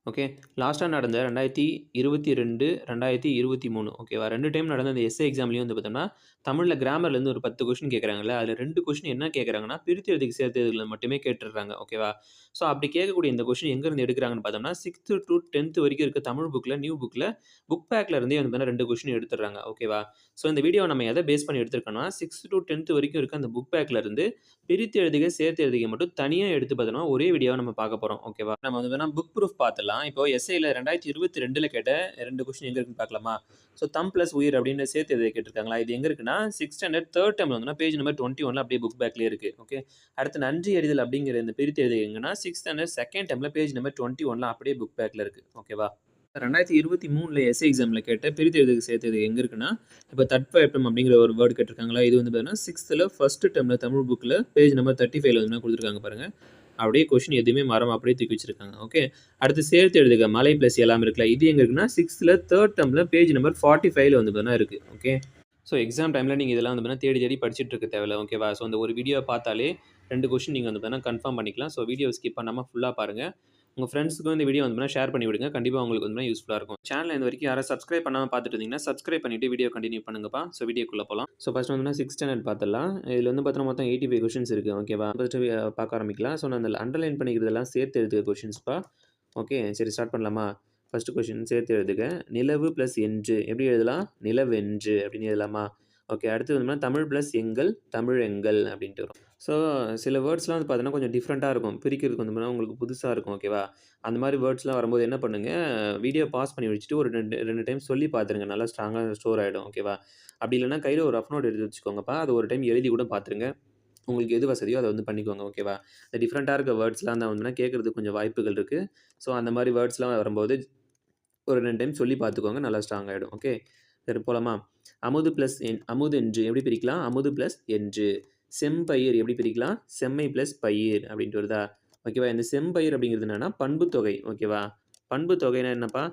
Okay. லாஸ்ட்டா நடந்த 2022, 2023 ஓகேவா? 2 டைம் நடந்த அந்த எஸ்ஏ எக்ஸாம்லயும் வந்து பார்த்தோம்னா, தமிழ்ல கிராமர்லேருந்து ஒரு 10 கொஸ்டின் கேட்கறாங்கல்ல, அதுல 2 கொஸ்டின் என்ன கேட்கறாங்கன்னா, பிரித்து எழுதுக்கு சேர்த்து மட்டுமே கேட்டுர்றாங்க. ஓகேவா? ஸோ அப்படி கேட்கக்கூடிய இந்த கொஸ்டின் எங்கருந்து எடுக்குறாங்கன்னு பார்த்தோம்னா, 6த் டூ 10த் வரைக்கும் இருக்க தமிழ் புக்ல, நியூ புக்ல, புக் பேக்ல இருந்தே வந்து பார்த்தீங்கன்னா 2 கொஸ்டின் எடுத்துடுறாங்க. ஓகேவா? ஸோ இந்த வீடியோவ நம்ம எத பேஸ் பண்ணி எடுத்திருக்கோம்னா, 6த் டூ 10த் வரைக்கும் இருக்க அந்த புக் பேக்ல இருந்து பிரித்து எழுதுக, சேர்த்து எழுதுக மட்டும் தனியா எடுத்து பார்த்தோம்னா, ஒரே வீடியோவா நம்ம பார்க்க போறோம். ஓகேவா? நம்ம வந்து வேணா புக் ப்ரூஃப் பார்த்துடலாம். இப்போ எஸ்ஏல 2022ல கேட்ட 2 கொஸ்டின் எங்க இருக்குன்னு பார்க்கலாமா? ஸோ தம் பிளஸ் உயிர் அப்படின்னு சேர்த்து எழுத கேட்டிருக்காங்களா? இது எங்க இருக்குன்னா, 6த் ஸ்டாண்டர்ட் 3 டெர்ம்ல வந்துனா பேஜ் நம்பர் 21ல அப்படியே புக் பேக்லயே இருக்கு. ஓகே. அடுத்து நன்றி அறிதல் அப்படிங்கிற இந்த பிரித்து எழுதுக எங்கன்னா, 6த் ஸ்டாண்டர்ட் 2ண்ட் டெர்ம்ல பேஜ் நம்பர் 21ல அப்படியே புக் பேக்ல இருக்கு. ஓகேவா? 2023ல எஸ்ஏ எக்ஸாம்ல கேட்ட பிரித்து எழுதுக, சேர்த்து எழுதுக எங்க இருக்குன்னா, இப்போ தட்பவெப்பம் அப்படிங்கிற ஒரு வேர்ட் கேட்டிருக்காங்களா? இது வந்து பார்த்தீங்கன்னா 6த்ல 1 டெர்ம்ல தமிழ் புக்ல பேஜ் நம்பர் 35ல வந்து குடுத்துருக்காங்க பாருங்க. அப்படியே கொஸ்டின் எதுவுமே மாறாம அப்படியே தூக்கி வச்சிருக்காங்க. ஓகே. அடுத்து சேர்த்து எழுதுக மலை பிளஸ் எல்லாம் இருக்குல்ல. இது எங்க இருக்குன்னா 6த்ல 3 டெர்ம்ல பேஜ் நம்பர் 45ல வந்து பார்த்தீங்கன்னா இருக்கு. ஓகே. ஸோ எக்ஸாம் டைம்ல நீங்க இதெல்லாம் வந்து பார்த்தீங்கன்னா தேடி தேடி படிச்சுட்டு இருக்க தேவையில்ல. ஓகேவா? ஸோ அந்த ஒரு வீடியோ பார்த்தாலே 2 கொஸ்டின் நீங்க வந்து பார்த்தீங்கன்னா கன்ஃபார்ம் பண்ணிக்கலாம். ஸோ வீடியோ ஸ்கிப் பண்ணாம ஃபுல்லா பாருங்க. உங்க ஃப்ரெண்ட்ஸ்க்கும் இந்த வீடியோ வந்து ஷேர் பண்ணி விடுங்க. கண்டிப்பா உங்களுக்கு வந்து யூஸ்ஃபுல்லா இருக்கும். சேனல இது வரைக்கும் யாரும் சப்ஸ்கிரைப் பண்ணாம பார்த்துட்டு இருந்தீங்கன்னா, சப்ஸ்கிரைப் பண்ணிட்டு வீடியோ கன்டின்யூ பண்ணுங்கப்பா. ஸோ வீடியோக்குள்ள போலாம். ஸோ ஃபர்ஸ்ட் வந்து 6th ஸ்டாண்டர்ட் பார்த்துடலாம். இதுல வந்து பார்த்தீங்கன்னா மொத்தம் 85 கொஸ்டின்ஸ் இருக்கு. ஓகேவா? ஃபர்ஸ்ட் பார்க்க ஆரம்பிக்கலாம். ஸோ நான் அந்த அண்டர்லைன் பண்ணிக்கிறதெல்லாம் சேர்த்து எழுதுக கொஸ்டின்ஸ்ப்பா. ஓகே. சரி ஸ்டார்ட் பண்ணலாமா? ஃபர்ஸ்ட் கொஸ்டின் சேர்த்து எழுதுக. நிலவு பிளஸ் என்று எப்படி எழுதலாம்? நிலவென்று அப்படின்னு எழுதலாமா? ஓகே. அடுத்து வந்து தமிழ் பிளஸ் எங்கள், தமிழெங்கள் அப்படின்ட்டு வரும். ஸோ சில வேர்ட்ஸ்லாம் வந்து பார்த்தீங்கன்னா, கொஞ்சம் டிஃப்ரெண்ட்டா இருக்கும். பிரிக்கிறதுக்கு வந்து பார்த்தீங்கன்னா, உங்களுக்கு புதுசா இருக்கும். ஓகேவா? அந்த மாரி வேர்ட்ஸ்லாம் வரும்போது என்ன பண்ணுங்க, வீடியோ பாஸ் பண்ணி வச்சுட்டு ஒரு 2 டைம் சொல்லி பார்த்துருங்க. நல்லா ஸ்ட்ராங்கா ஸ்டோர் ஆயிடும். ஓகேவா? அப்படி இல்லன்னா கையில ஒரு ரஃப் நோட் எடுத்து வச்சுக்கோங்கப்பா. அது ஒரு டைம் எழுதி கூட பார்த்துருங்க. உங்களுக்கு எது வசதியோ அத வந்து பண்ணிக்கோங்க. ஓகேவா? இந்த டிஃப்ரெண்ட்டா இருக்க வேர்ட்ஸ்லாம் தான் வந்துனா கேட்கறதுக்கு கொஞ்சம் வாய்ப்புகள் இருக்கு. ஸோ அந்த மாரி வேர்ட்ஸ்லாம் வரும்போது ஒரு 2 டைம் சொல்லி பார்த்துக்கோங்க. நல்லா ஸ்ட்ராங் ஆயிடும். ஓகே. சரி போலாமா? அமுது பிளஸ் அமுதென்று எப்படி பிரிக்கலாம்? அமுது பிளஸ் என்று. செம்பயிர் எப்படி பிரிக்கலாம்? செம்மை பிளஸ் பயிர் அப்படின்ட்டு வருதா? ஓகேவா? இந்த செம்பயிர் அப்படிங்கிறது என்னன்னா பண்புத்தொகை. ஓகேவா? பண்புத்தொகைன்னா என்னப்பா?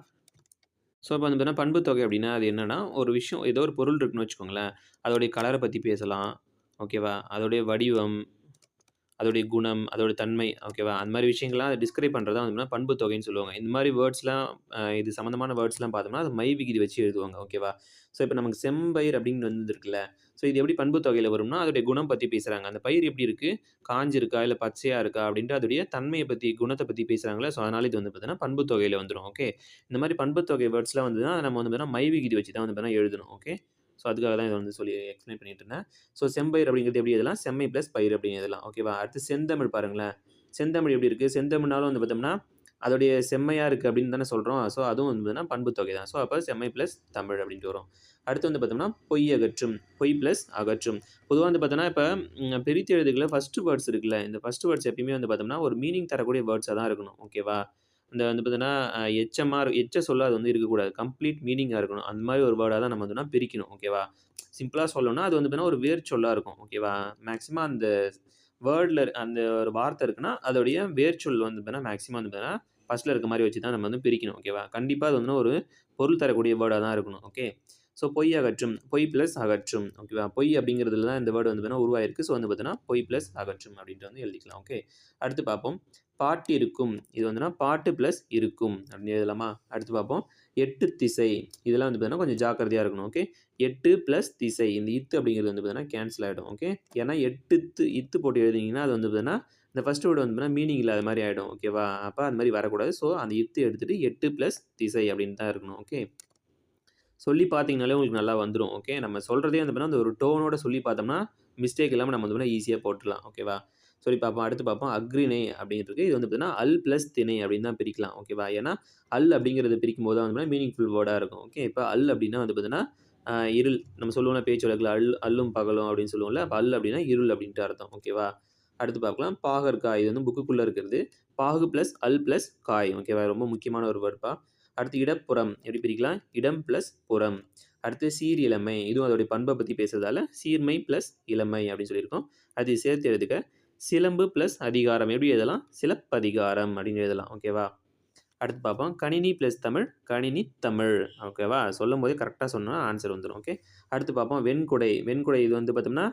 ஸோ இப்ப வந்து பார்த்தீங்கன்னா, பண்புத்தொகை அப்படின்னா அது என்னன்னா, ஒரு விஷயம் ஏதோ ஒரு பொருள் இருக்குன்னு வச்சுக்கோங்களேன். அதோடைய கலர பத்தி பேசலாம். ஓகேவா? அதோடைய வடிவம், அதோடைய குணம், அதோட தன்மை ஓகேவா? அந்த மாரி விஷயங்கள்லாம் அத டிஸ்கிரைப் பண்றது தான் வந்து பண்புத் தொகைன்னு சொல்லுவாங்க. இந்த மாரி வேர்ட்ஸ்லாம் இது சம்மந்தமான வேர்ட்ஸ்லாம் பார்த்தோம்னா, அது மை விகுதி வச்சு எழுதுவாங்க. ஓகேவா? ஸோ இப்ப நமக்கு செம்பயிர் அப்படின்னு வந்துருக்குல்ல. ஸோ இது எப்படி பண்புத் தொகையில வரும்னா, அதோடைய குணம் பத்தி பேசுறாங்க. அந்த பயிர் எப்படி இருக்கு? காஞ்சிருக்கா? இல்ல பச்சையா இருக்கா? அப்படின்ட்டு அதோடைய தன்மைய பத்தி, குணத்த பத்தி பேசுறாங்கல்ல. ஸோ அதனால இது வந்து பார்த்தீங்கன்னா, பண்புத் தொகையில வந்துரும். ஓகே. இந்த மாரி பண்புத் தொகை வேர்ட்ஸ்லாம் வந்துதுன்னா, நம்ம வந்து பார்த்தீங்கன்னா, மை விகுதி வச்சு தான் வந்து பார்த்தீங்கன்னா எழுதணும். ஓகே. ஸோ அதுக்காக தான் இத வந்து சொல்லி எக்ஸ்ப்ளைன் பண்ணிட்டு இருந்தேன். ஸோ செம்பயிர் அப்படிங்கிறது எப்படி எழுதலாம்? செம்மை பிளஸ் பயிர் அப்படின்னு எழுதலாம். ஓகேவா? அடுத்து செந்தமிழ் பாருங்களேன். செந்தமிழ் எப்படி இருக்கு? செந்தமிழ்னாலும் வந்து பார்த்தோம்னா, அதோடைய செம்மையா இருக்கு அப்படின்னு தானே சொல்றோம். ஸோ அதுவும் வந்து பார்த்தீங்கன்னா பண்புத்தொகை தான். ஸோ அப்ப செம்மை பிளஸ் தமிழ் அப்படின்ட்டு வரும். அடுத்து வந்து பார்த்தோம்னா, பொய் அகற்றும். பொய் பிளஸ் அகற்றும். பொதுவா வந்து பார்த்தோம்னா, இப்ப பிரித்து எழுதுகள்ல ஃபர்ஸ்ட் வேர்ட்ஸ் இருக்குல்ல. இந்த ஃபர்ஸ்ட் வேர்ட்ஸ் எப்பயுமே வந்து பார்த்தோம்னா, ஒரு மீனிங் தரக்கூடிய வேர்ட்ஸா தான் இருக்கணும். ஓகேவா? இந்த வந்து பார்த்தீங்கன்னா, எச்ச சொல்லா அது வந்து இருக்கக்கூடாது. கம்ப்ளீட் மீனிங்கா இருக்கணும். அந்த மாரி ஒரு வேர்டா தான் நம்ம வந்து பிரிக்கணும். ஓகேவா? சிம்பிளா சொல்லணும்னா, அது வந்து பார்த்தீங்கன்னா, ஒரு வேர் சொல்லா இருக்கும். ஓகேவா? மேக்ஸிமம் அந்த வேர்ட்ல அந்த ஒரு வார்த்தை இருக்குன்னா, அதோடைய வேர்ச்சொல் வந்து பார்த்தீங்கன்னா, மேக்ஸிமம் வந்து பார்த்தீங்கன்னா, ஃபர்ஸ்ட்ல இருக்க மாரி வச்சு தான் நம்ம வந்து பிரிக்கணும். ஓகேவா? கண்டிப்பா அது வந்து ஒரு பொருள் தரக்கூடிய வேர்டா தான் இருக்கணும். ஓகே. ஸோ பொய் அகற்றும். பொய் பிளஸ் அகற்றும். ஓகேவா? பொய் அப்படிங்கிறதுல தான் இந்த வேர்ட் வந்து பார்த்தீங்கன்னா உருவாயிருக்கு. ஸோ வந்து பார்த்தீங்கன்னா, பொய் பிளஸ் அகற்றும் அப்படின்ட்டு வந்து எழுதிக்கலாம். ஓகே. அடுத்து பார்ப்போம். பாட்டிருக்கும். இது வந்துனா பாட்டு பிளஸ் இருக்கும் அப்படின்னு எழுதலாமா? அடுத்து பார்ப்போம். எட்டு திசை. இதெல்லாம் வந்து பார்த்தீங்கன்னா, கொஞ்சம் ஜாக்கிரதையா இருக்கணும். ஓகே. 8 பிளஸ் திசை. இந்த இத்து அப்படிங்கிறது வந்து பார்த்தீங்கன்னா, கேன்சல் ஆயிடும். ஓகே. ஏன்னா 8 இத்து போட்டு எழுதினீங்கன்னா, அது வந்து பார்த்தீங்கன்னா, இந்த ஃபர்ஸ்ட் வேர்ட் வந்து பார்த்தீங்கன்னா, மீனிங் இல்லாத மாரி ஆயிடும். ஓகேவா? அப்ப அந்த மாரி வரக்கூடாது. ஸோ அந்த இத்து எடுத்துட்டு 8 பிளஸ் திசை அப்படின்னு தான் இருக்கணும். ஓகே. சொல்லி பார்த்தீங்கனாலே உங்களுக்கு நல்லா வந்துரும். ஓகே. நம்ம சொல்றதே வந்து பார்த்தீங்கன்னா, அந்த ஒரு டோனோட சொல்லி பார்த்தோம்னா, மிஸ்டேக் இல்லாம நம்ம வந்து பார்த்தீங்கன்னா ஈஸியா போட்டுறலாம். ஓகேவா? சொல்லி பார்ப்போம். அடுத்து பார்ப்போம். அஃறிணை அப்படின்ட்டு இருக்கு. இது வந்து பார்த்தீங்கன்னா, அல் பிளஸ் திணை அப்படின்னு தான் பிரிக்கலாம். ஓகேவா? ஏன்னா, அல் அப்படிங்கிறது பிரிக்கும்போது தான் வந்து மீனிங்ஃபுல் வேர்டா இருக்கும். ஓகே. இப்ப அல் அப்படின்னா வந்து பார்த்தீங்கன்னா, இருள். நம்ம சொல்லுவோம்ல பேச்சு வழக்குல அல்லும் பகலும் அப்படின்னு சொல்லுவோம்ல. அப்ப அல் அப்படின்னா இருள் அப்படின்ட்டு அர்த்தம். ஓகேவா? அடுத்து பார்க்கலாம். பாகற்காய். இது வந்து புக்குக்குள்ள இருக்கிறது. பாகு பிளஸ் அல் பிளஸ் காய். ஓகேவா? ரொம்ப முக்கியமான ஒரு வேர்ட்பா. அடுத்து இடப்புறம் எப்படி பிரிக்கலாம்? இடம் பிளஸ் புறம். அடுத்து சீர் இளமை. இதுவும் அதோடைய பண்ப பத்தி பேசுறதால, சீர்மை பிளஸ் இளமை அப்படின்னு சொல்லியிருக்கோம். அது சேர்த்து எழுதுக. சிலம்பு பிளஸ் அதிகாரம் எப்படி எழுதலாம்? சிலப்பதிகாரம் அப்படின்னு எழுதலாம். ஓகேவா? அடுத்து பார்ப்போம். கணினி பிளஸ் தமிழ், கணினி தமிழ். ஓகேவா? சொல்லும்போதே கரெக்ட்டா சொன்னா ஆன்சர் வந்துரும். ஓகே. அடுத்து பார்ப்போம். வெண்குடை. வெண்குடை இது வந்து பார்த்தோம்னா,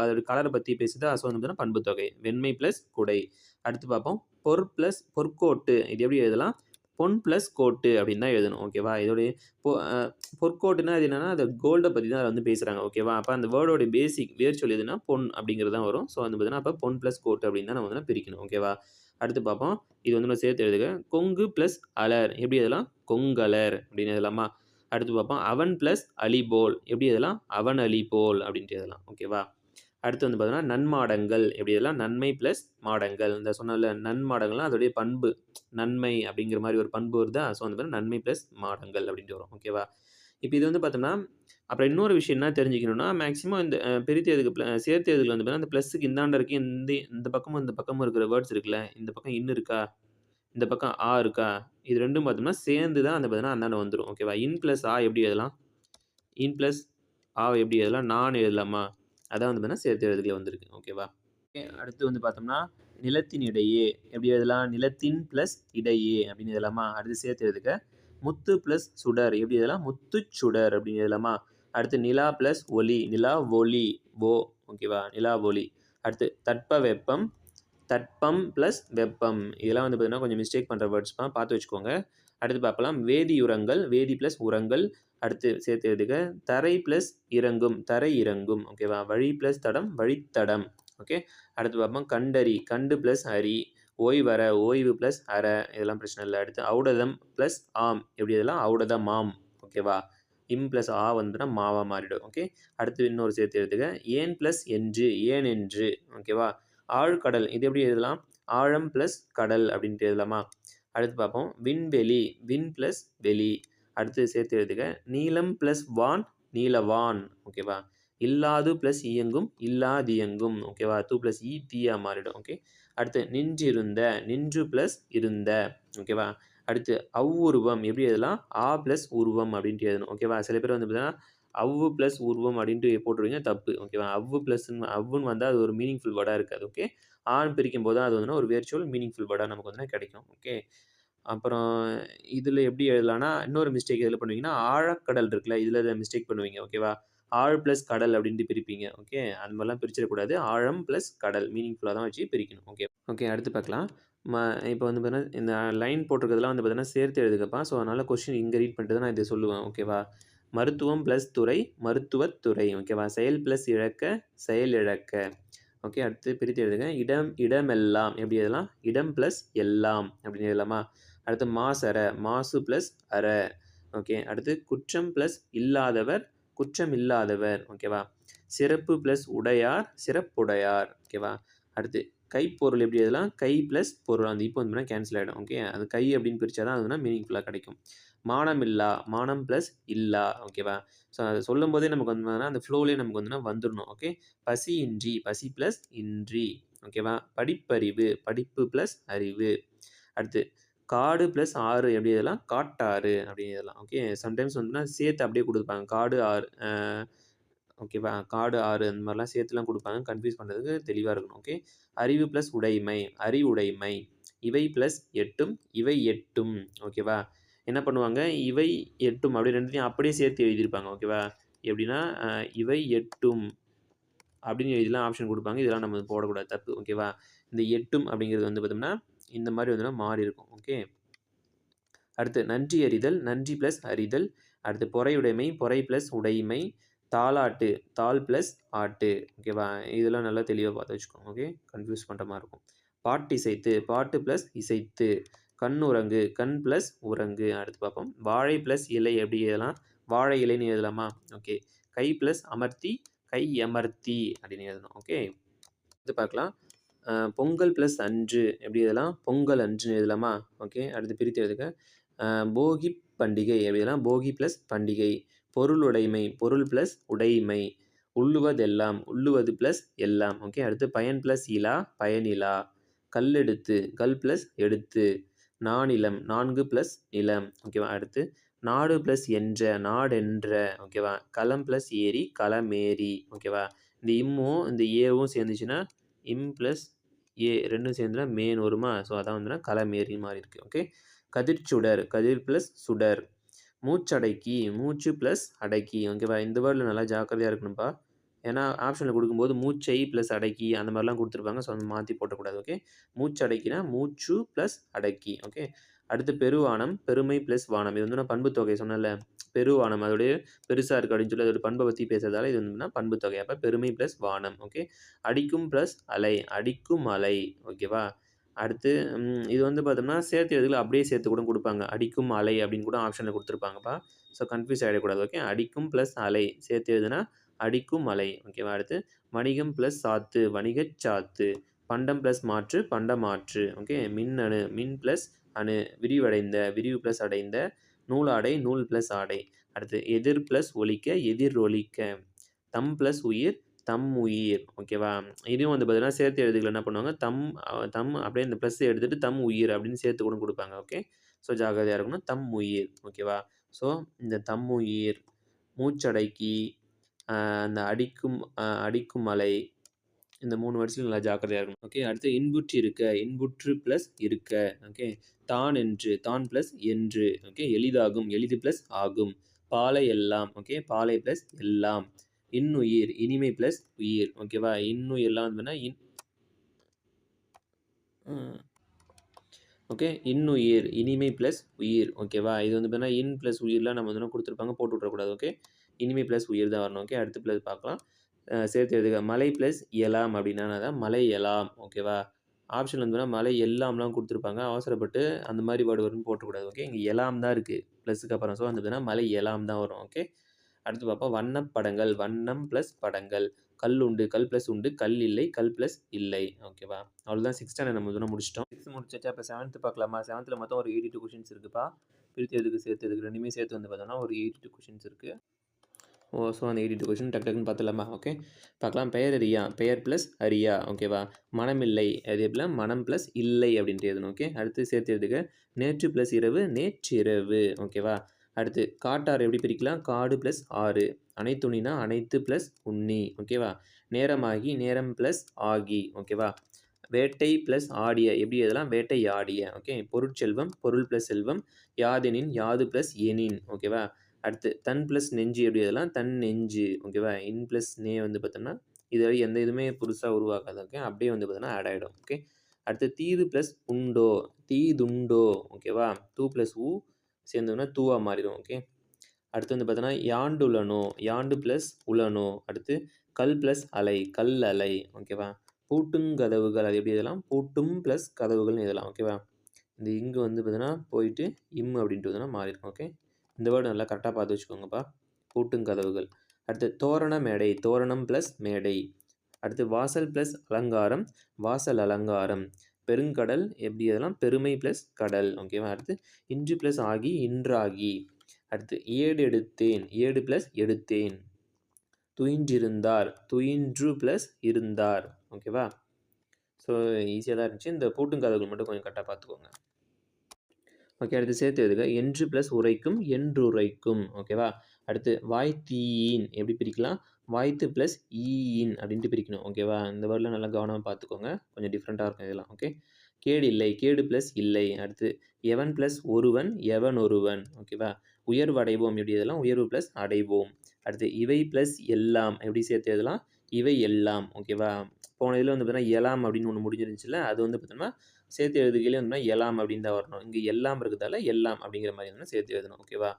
அதோட கலர பத்தி பேசுது. ஸோ வந்து பார்த்தீங்கன்னா பண்புத்தொகை. வெண்மை பிளஸ் குடை. அடுத்து பார்ப்போம். பொற் பிளஸ் பொற்கோட்டு. இது எப்படி எழுதலாம்? பொன் ப்ளஸ் கோட்டு அப்படின்னு தான் எழுதணும். ஓகேவா? இதோடைய பொ அ பொற்கோட்டுனா அது என்னன்னா, அது கோல்ட பத்தி தான் அதுல வந்து பேசுறாங்க. ஓகேவா? அப்ப அந்த வேர்டோட பேசிக் வேர்ச்சொல் எதுன்னா, பொன் அப்படிங்கிறது தான் வரும். ஸோ வந்து பார்த்தீங்கன்னா, அப்ப பொன் ப்ளஸ் கோட்டு அப்படின்னு தான் நம்ம வந்து பிரிக்கணும். ஓகேவா? அடுத்து பார்ப்போம். இது வந்து நம்ம சேர்த்து எழுதுக. கொங்கு ப்ளஸ் அலர் எப்படி எழுதலாம்? கொங்கலர் அப்படின்னு எழுதலாமா? அடுத்து பார்ப்போம். அவன் ப்ளஸ் அலிபோல் எப்படி எழுதலாம்? அவன் அலிபோல் அப்படின்ட்டு எழுதலாம். ஓகேவா? அடுத்து வந்து பார்த்தீங்கன்னா, நன்மாடங்கள் எப்படி எழுதலாம்? நன்மை ப்ளஸ் மாடங்கள். இந்த சொன்னேன்ல நன்மாடங்கள்னா அதோடைய பண்பு. நன்மை அப்படிங்கிற மாரி ஒரு பண்பு வருதா? ஸோ வந்து பார்த்தீங்கன்னா, நன்மை ப்ளஸ் மாடங்கள் அப்படின்ட்டு வரும். ஓகேவா? இப்ப இது வந்து பார்த்தோம்னா, அப்புறம் இன்னொரு விஷயம் என்ன தெரிஞ்சுக்கணும்னா, மேக்ஸிமம் இந்த பிரித்து எழுதுக சேர்த்து எழுதுகல வந்து பார்த்தீங்கன்னா, அந்த பிளஸ்ஸுக்கு இந்தாண்ட இருக்கு. இந்த பக்கமும் இந்த பக்கமும் இருக்கிற வேர்ட்ஸ் இருக்குல்ல, இந்த பக்கம் இன் இருக்கா? இந்த பக்கம் ஆ இருக்கா? இது 2ம் பார்த்தோம்னா, சேர்ந்து தான் வந்து பார்த்தீங்கன்னா, அந்தாண்ட வந்துரும். ஓகேவா? இன் பிளஸ் ஆ எப்படி எழுதலாம்? இன் பிளஸ் ஆவ எப்படி எழுதலாம்? நான்னு எழுதலாமா? அதான் வந்து பார்த்தீங்கன்னா, சேர்த்து எழுதுகல வந்திருக்கு. ஓகேவா? ஓகே. அடுத்து வந்து பார்த்தோம்னா, நிலத்தின் இடையே எப்படி எழுதலாம்? நிலத்தின் பிளஸ் இடையே அப்படின்னு எழுதலாமா? அடுத்து சேர்த்து எழுதுக. முத்து பிளஸ் சுடர் எப்படி எழுதலாம்? முத்துச் சுடர் அப்படின்னு எழுதலாமா? அடுத்து நிலா பிளஸ் ஒளி. நிலா ஒளி. ஓகேவா? நிலா ஒளி. அடுத்து தட்பவெப்பம். தட்பம் பிளஸ் வெப்பம். இதெல்லாம் வந்து பார்த்தீங்கன்னா, கொஞ்சம் மிஸ்டேக் பண்ற வேர்ட்ஸ் தான் பார்த்து வச்சுக்கோங்க. அடுத்து பார்க்கலாம். வேதியுரங்கள். வேதி பிளஸ் உரங்கள். அடுத்து சேர்த்து எழுதுக. தரை பிளஸ் இறங்கும். தரை இறங்கும். ஓகேவா? வழி பிளஸ் தடம். வழித்தடம். ஓகே. அடுத்து பார்ப்போம். கண்டறி. கண்டு பிளஸ் அறி. ஓய்வற. ஓய்வு பிளஸ் அற. இதெல்லாம் பிரச்சனை இல்ல. அடுத்து ஔடதம் பிளஸ் ஆம். எப்படி இதெல்லாம்? ஔடதமாம். ஓகேவா? இம் பிளஸ் ஆ வந்துனா மாவா மாறிடும். ஓகே. அடுத்து இன்னொரு சேர்த்து எழுதுக. ஏன் பிளஸ் என்று. ஏன் என்று. ஓகேவா? ஆழ்கடல். இது எப்படி எழுதலாம்? ஆழம் பிளஸ் கடல் அப்படின்ட்டு எழுதலாமா? அடுத்து பார்ப்போம். விண்வெளி. விண் பிளஸ் வெளி. அடுத்து சேர்த்து எழுதுக. நீலம் பிளஸ் வான். நீலவான். ஓகேவா? இல்லாது பிளஸ் இயங்கும். இல்லாதியங்கும். ஓகேவா? து பிளஸ் ஈ தீயா மாறிடும். ஓகே. அடுத்து நின்றிருந்த. நின்று பிளஸ் இருந்த. ஓகேவா? அடுத்து அவ்வுருவம் எப்படி எழுதலாம்? ஆ பிளஸ் உருவம் அப்படின்ட்டு எழுதணும். ஓகேவா? சில பேர் வந்து பார்த்தீங்கன்னா, அவ்வு பிளஸ் உருவம் அப்படின்ட்டு போட்டுருவீங்க. தப்பு. ஓகேவா? அவ்வு பிளஸ்ன்னு அவ்வுன்னு வந்தா அது ஒரு மீனிங்ஃபுல் வேர்டா இருக்காது. ஓகே. ஆன்னு பிரிக்கும்போது தான் அது வந்துனா ஒரு வேர்ச்சொல் மீனிங்ஃபுல் வேர்டா நமக்கு வந்து கிடைக்கும். ஓகே. அப்புறம் இதில எப்படி எழுதலாம்னா, இன்னொரு மிஸ்டேக் எதில பண்ணுவீங்கன்னா, ஆழக்கடல் இருக்குல்ல, இதில இத மிஸ்டேக் பண்ணுவீங்க. ஓகேவா? ஆழ் பிளஸ் கடல் அப்படின்ட்டு பிரிப்பீங்க. ஓகே. அந்த மாரிலாம் பிரிச்சிடக்கூடாது. ஆழம் பிளஸ் கடல் மீனிங்ஃபுல்லா தான் வச்சு பிரிக்கணும். ஓகே. ஓகே. அடுத்து பார்க்கலாம். ம இப்ப வந்து பார்த்தீங்கன்னா, இந்த லைன் போட்டிருக்கிறதெல்லாம் வந்து பார்த்தீங்கன்னா, சேர்த்து எழுதுங்கப்பா. ஸோ, அதனால கொஸ்டின் இங்க ரீட் பண்ணிட்டு தான் நான் இத சொல்லுவேன். ஓகேவா? மருத்துவம் பிளஸ் துறை, மருத்துவத்துறை. ஓகேவா? செயல் பிளஸ் இழக்க, செயலிழக்க. ஓகே. அடுத்து பிரித்து எழுதுங்க. இடம் இடமெல்லாம் எப்படி எழுதலாம்? இடம் பிளஸ் எல்லாம் அப்படின்னு எழுதலாமா? அடுத்து மாசற, மாசு பிளஸ் அற. ஓகே. அடுத்து குற்றம் பிளஸ் இல்லாதவர், குற்றம் இல்லாதவர். ஓகேவா? சிறப்பு பிளஸ் உடையார், சிறப்புடையார். ஓகேவா? அடுத்து கைப்பொருள் எப்படி எழுதலாம்? கை பிளஸ் பொருள். அந்த இப்போ வந்து கேன்சல் ஆயிடும். ஓகே. அது கை அப்படின்னு பிரிச்சா தான் அதுனா மீனிங்ஃபுல்லா கிடைக்கும். மானமில்லா, மானம் பிளஸ் இல்லா. ஓகேவா? ஸோ, அத சொல்லும்போதே நமக்கு வந்து அந்த ஃப்ளோலயே நமக்கு வந்துரணும். ஓகே. பசியின்றி, பசி பிளஸ் இன்றி. ஓகேவா? படிப்பறிவு, படிப்பு பிளஸ் அறிவு. அடுத்து காடு பிளஸ் ஆறு எப்படி எழுதலாம்? காட்டாறு அப்படின்னு எழுதலாம். ஓகே. சம்டைம்ஸ் வந்துனா சேர்த்து அப்படியே குடுப்பாங்க. காடு, ஆறு ஓகேவா? காடு, ஆறு அந்த மாரிலாம் சேர்த்துலாம் குடுப்பாங்க. கன்ஃப்யூஸ் பண்றதுக்கு தெளிவா இருக்கணும். ஓகே. அறிவு பிளஸ் உடைமை, அறிவுடைமை. இவை பிளஸ் எட்டும், இவை எட்டும். ஓகேவா? என்ன பண்ணுவாங்க? இவை எட்டும் அப்படி 2த்தையும் அப்படியே சேர்த்து எழுதியிருப்பாங்க. ஓகேவா? எப்படின்னா, இவை எட்டும் அப்படின்னு எழுதிலாம் ஆப்ஷன் குடுப்பாங்க. இதெல்லாம் நம்ம போடக்கூடாது. தப்பு. ஓகேவா? இந்த எட்டும் அப்படிங்கிறது வந்து பார்த்தோம்னா, இந்த மாரி வந்துனா மாறி இருக்கும். ஓகே. அடுத்து நன்றி அறிதல், நன்றி பிளஸ் அறிதல். அடுத்து பொறையுடைமை, பொறை பிளஸ் உடைமை. தாலாட்டு, தால் பிளஸ் ஆட்டு. ஓகேவா? இதெல்லாம் நல்லா தெளிவா பார்த்து வச்சுக்கோங்க. ஓகே. கன்ஃப்யூஸ் பண்ற மாரி இருக்கும். பாட்டிசைத்து, பாட்டு பிளஸ் இசைத்து. கண்ணுறங்கு, கண் பிளஸ் உறங்கு. அடுத்து பார்ப்போம். வாழை பிளஸ் இலை எப்படி எழுதலாம்? வாழை இலைன்னு எழுதலாமா? ஓகே. கை பிளஸ் அமர்த்தி, கை அமர்த்தி அப்படின்னு எழுதணும். ஓகே. அடுத்து பார்க்கலாம். பொங்கல் பிளஸ் அன்று எப்படி எழுதலாம்? பொங்கல் அன்றுன்னு எழுதலாமா? ஓகே. அடுத்து பிரித்து எழுதுக. போகி பண்டிகை எப்படி எழுதலாம்? போகி பிளஸ் பண்டிகை. பொருளுடைமை, பொருள் பிளஸ் உடைமை. உள்ளுவதெல்லாம், உள்ளுவது பிளஸ் எல்லாம். ஓகே. அடுத்து பயன் பிளஸ் இலா, பயனிலா. கல்லெடுத்து, கல் பிளஸ் எடுத்து. நானிலம், 4 பிளஸ் நிலம். ஓகேவா? அடுத்து நாடு பிளஸ் என்ற, நாடென்ற. ஓகேவா? களம் பிளஸ் ஏரி, களமேரி. ஓகேவா? இந்த இம்மும், இந்த ஏவும் சேர்ந்துச்சுன்னா, இம் பிளஸ் ஏ 2ம் சேர்ந்துனா மேன்னு வருமா? ஸோ, அதான் வந்துனா களமேரின்னு மாறி இருக்கு. ஓகே. கதிர்ச்சுடர், கதிர் பிளஸ் சுடர். மூச்சடக்கி, மூச்சு பிளஸ் அடக்கி. ஓகேவா? இந்த வேர்ட்ல நல்லா ஜாக்கிரதையா இருக்கணும்ப்பா. ஏன்னா, ஆப்ஷன்ல குடுக்கும்போது மூச்சை பிளஸ் அடக்கி அந்த மாரிலாம் குடுத்துருப்பாங்க. ஸோ, மாத்தி போடக்கூடாது. ஓகே. மூச்சடக்கினா மூச்சு பிளஸ் அடக்கி. ஓகே. அடுத்து பெருவானம், பெருமை ப்ளஸ் வானம். இது வந்து நான் பண்பு தொகை சொன்னேன்ல. பெருவானம் அதோடைய பெருசா இருக்கு அப்படின்னு சொல்லி அதோட பண்பை பத்தி பேசுறதால இது வந்துன்னா பண்பு தொகை. அப்ப பெருமை ப்ளஸ் வானம். ஓகே. அடிக்கும் ப்ளஸ் அலை. அடிக்கும் அலை. ஓகேவா? அடுத்து இது வந்து பார்த்தோம்னா சேர்த்து எழுதுல அப்படியே சேர்த்து கூட குடுப்பாங்க. அடிக்கும் அலை அப்படின்னு கூட ஆப்ஷன்ல குடுத்துருப்பாங்கப்பா. ஸோ கன்ஃப்யூஸ் ஆயிடக்கூடாது. ஓகே. அடிக்கும் ப்ளஸ் அலை சேர்த்து எழுதுனா அடிக்கும் அலை. ஓகேவா? அடுத்து வணிகம் ப்ளஸ் சாத்து. வணிகச் சாத்து. பண்டம் ப்ளஸ் மாற்று. பண்டமாற்று. ஓகே. மின்னணு. மின் ப்ளஸ் அணு. விரிவடைந்த. விரிவு ப்ளஸ் அடைந்த. நூலாடை. நூல் ப்ளஸ் ஆடை. அடுத்து எதிர் ப்ளஸ் ஒலிக்க. எதிர் ஒலிக்க. தம் ப்ளஸ் உயிர். தம் உயிர். ஓகேவா? இதுவும் வந்து பார்த்தீங்கன்னா சேர்த்து எழுதுகள் என்ன பண்ணுவாங்க, தம் அப்படியே இந்த ப்ளஸ் எடுத்துட்டு தம் உயிர் அப்படின்னு சேர்த்து கூட குடுப்பாங்க. ஓகே. ஸோ ஜாக்கிரதையா இருக்கணும். தம் உயிர். ஓகேவா? ஸோ இந்த தம் உயிர், மூச்சடக்கி, அந்த அடிக்கும் அலை, இந்த 3 வேர்ட்ஸ்லயும் நல்லா ஜாக்கிரதையா இருக்கணும். ஓகே. அடுத்து இன்புற்று இருக்க. இன்புற்று ப்ளஸ் இருக்க. ஓகே. தான் என்று. தான் ப்ளஸ் என்று. ஓகே. எளிதாகும். எளிது ப்ளஸ் ஆகும். பாலை எல்லாம். ஓகே. பாலை ப்ளஸ் எல்லாம். இன்னுயிர். இனிமை ப்ளஸ் உயிர். ஓகேவா? இன்னுயிர்லாம் வந்துன்னா ஓகே. இன்னுயிர். இனிமை ப்ளஸ் உயிர். ஓகேவா? இது வந்து பார்த்தீங்கன்னா இன் ப்ளஸ் உயிர்லாம் நம்ம வந்து குடுத்துருப்பாங்க. போட்டு விட்றக்கூடாது. ஓகே. இனிமை ப்ளஸ் உயிர் தான் வரணும். ஓகே. அடுத்து ப்ளஸ் பார்க்கலாம். சேர்த்து எழுதுக. மலை ப்ளஸ் எலாம் அப்படின்னா அதான் மலை எலாம். ஓகேவா? ஆப்ஷன் வந்து மலை எல்லாம்லாம் குடுத்துருப்பாங்க. அவசரப்பட்டு அந்த மாதிரி வேர்டு வரும்னு போட்டுறக்கூடாது. ஓகே. இங்கே எலாம் தான் இருக்குது ப்ளஸுக்கு அப்புறம். ஸோ வந்து மலை எலாம் தான் வரும். ஓகே. அடுத்து பார்ப்போம். வண்ணப்படங்கள். வண்ணம் ப்ளஸ் படங்கள். கல் உண்டு. கல் ப்ளஸ் உண்டு. கல் இல்லை. கல் ப்ளஸ் இல்லை. ஓகேவா? அவ்வளோதான் 6th ஸ்டாண்டர்ட் நம்ம இதெல்லாம் முடிச்சிட்டோம். 6th முடிச்சாச்சு. அப்போ 7th பார்க்கலாமா? 7th மொத்தம் ஒரு 82 கொஷின்ஸ் இருக்குப்பா. பிரித்து எதுக்கு சேர்த்து எதுக்கு ரெண்டுமே சேர்த்து வந்து பார்த்தோம்னா ஒரு 82 கொஷின்ஸ் இருக்குது. ஸோ அந்த 82 கொஷின் டக்கு டக்குன்னு பார்த்துலாமா? ஓகே. பார்க்கலாம். பெயர் அறியா. பெயர் ப்ளஸ் அறியா. ஓகேவா? மனமில்லை. அதே போல் மனம் ப்ளஸ் இல்லை அப்படின்ட்டு எழுதணும். ஓகே. அடுத்து சேர்த்து எழுதுக. நேற்று ப்ளஸ் இரவு. நேற்றிரவு. ஓகேவா? அடுத்து காட்டாறு எப்படி பிரிக்கலாம்? காடு ப்ளஸ் ஆறு. அனைத்துணினா அனைத்து ப்ளஸ் உண்ணி. ஓகேவா? நேரமாகி. நேரம் ப்ளஸ் ஆகி. ஓகேவா? வேட்டை ப்ளஸ் ஆடிய எப்படி எழுதலாம்? வேட்டை ஆடிய. ஓகே. பொருட்செல்வம். பொருள் ப்ளஸ் செல்வம். யாதெனின். யாது ப்ளஸ் எனின். ஓகேவா? அடுத்து தன் ப்ளஸ் நெஞ்சு எப்படி எழுதலாம்? தன் நெஞ்சு. ஓகேவா? இன் ப்ளஸ் நே வந்து பார்த்தோம்னா இது எந்த இதுவுமே புதுசாக உருவாக்காது. ஓகே. அப்படியே வந்து பார்த்தோன்னா ஆட் ஆகிடும். ஓகே. அடுத்து தீது ப்ளஸ் உண்டோ. தீதுண்டோ. ஓகேவா? தூ ப்ளஸ் ஊ சேர்ந்தோம்னா தூவா மாறிடும். ஓகே. அடுத்து வந்து பார்த்தோன்னா யாண்டுலனோ. யாண்டு ப்ளஸ் உளனோ. அடுத்து கல் ப்ளஸ் அலை. கல் அலை. ஓகேவா? பூட்டுங்கதவுகள் அது எப்படி எழுதலாம்? பூட்டும் ப்ளஸ் கதவுகள்னு எழுதலாம். ஓகேவா? இந்த இங்கு வந்து பார்த்தீங்கன்னா போயிட்டு இம் அப்படின்ட்டு வந்து மாறிடும். ஓகே. இந்த வேர்டு நல்லா கரெக்டாக பார்த்து வச்சுக்கோங்கப்பா. பூட்டுங்கதவுகள். அடுத்து தோரண மேடை. தோரணம் ப்ளஸ் மேடை. அடுத்து வாசல் ப்ளஸ் அலங்காரம். வாசல் அலங்காரம். பெருங்கடல் எப்படி எழுதலாம்? பெருமை ப்ளஸ் கடல். ஓகேவா? அடுத்து இன்று ப்ளஸ் ஆகி. இன்றாகி. அடுத்து ஏடு எடுத்தேன். ஏடு ப்ளஸ் எடுத்தேன். துயின்றிருந்தார். துயின்று ப்ளஸ் இருந்தார். ஓகேவா? ஸோ ஈஸியாக தான் இருந்துச்சு. இந்த பூட்டுங்கதவுகள் மட்டும் கொஞ்சம் கரெக்டாக பார்த்துக்கோங்க. ஓகே. அடுத்து சேர்த்து எழுதுக. என்று ப்ளஸ் உரைக்கும். என்றுரைக்கும். ஓகேவா? அடுத்து வாய்த்தீயின் எப்படி பிரிக்கலாம்? வாய்த்து ப்ளஸ் ஈயின் அப்படின்ட்டு பிரிக்கணும். ஓகேவா? இந்த வேர்டில் நல்லா கவனமாக பார்த்துக்கோங்க. கொஞ்சம் டிஃப்ரெண்ட்டாக இருக்கும் இதெல்லாம். ஓகே. கேடு இல்லை. கேடு ப்ளஸ் இல்லை. அடுத்து எவன் ப்ளஸ் ஒருவன். எவன் ஒருவன். ஓகேவா? உயர்வு அடைவோம் எப்படி எழுதலாம்? உயர்வு ப்ளஸ் அடைவோம். அடுத்து இவை ப்ளஸ் எல்லாம் எப்படி சேர்த்து எழுதலாம்? இவை எல்லாம். ஓகேவா? போன இதில் வந்து பார்த்தீங்கன்னா எலாம் அப்படின்னு ஒன்று முடிஞ்சிருந்துச்சுல அது வந்து பார்த்தோம்னா சேர்த்து எழுதுகையிலே வந்து எலாம் அப்படின்னு தான் வரணும். இங்கே எல்லாம் இருக்கிறதால எல்லாம் அப்படிங்கிற மாதிரி வந்து சேர்த்து எழுதணும். ஓகேவா?